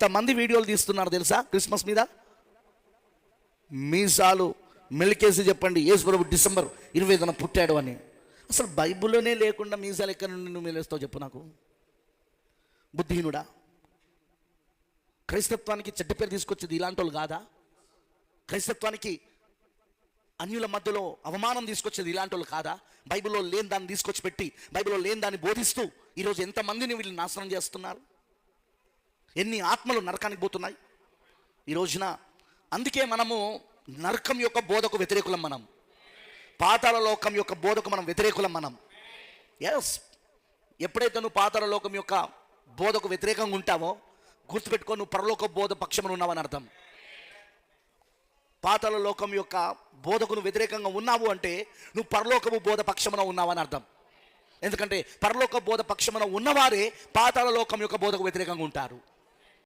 ఎంతమంది వీడియోలు తీస్తున్నారు తెలుసా క్రిస్మస్ మీద? మీసాలు మెలికేసి చెప్పండి యేసు ప్రభు డిసెంబర్ 25న పుట్టాడు అని. అసలు బైబిల్లోనే లేకుండా మీసాలు ఎక్కడి నుండి నువ్వు మెలేస్తావు చెప్పు నాకు, బుద్ధిహీనుడా. క్రైస్తత్వానికి చెడ్డ పేరు తీసుకొచ్చేది ఇలాంటి వాళ్ళు కాదా? క్రైస్తత్వానికి అన్యుల మధ్యలో అవమానం తీసుకొచ్చేది ఇలాంటి వాళ్ళు కాదా? బైబిల్లో లేని దాన్ని తీసుకొచ్చి పెట్టి, బైబిల్లో లేని దాన్ని బోధిస్తూ ఈరోజు ఎంతమందిని వీళ్ళు నాశనం చేస్తున్నారు, ఎన్ని ఆత్మలు నరకానికి పోతున్నాయి ఈ రోజున. అందుకే మనము నరకం యొక్క బోధకు వ్యతిరేకులం, మనం పాతాళ లోకం యొక్క బోధకు మనం వ్యతిరేకులం మనం. ఎస్, ఎప్పుడైతే నువ్వు పాతాళ లోకం యొక్క బోధకు వ్యతిరేకంగా ఉంటావో గుర్తుపెట్టుకో, నువ్వు పరలోక బోధ పక్షమున ఉన్నావని అర్థం. పాతాళ లోకం యొక్క బోధకును వ్యతిరేకంగా ఉన్నావు అంటే నువ్వు పరలోకము బోధ పక్షమున ఉన్నావని అర్థం. ఎందుకంటే పరలోక బోధ పక్షమున ఉన్నవారే పాతాళ లోకం యొక్క బోధకు వ్యతిరేకంగా ఉంటారు.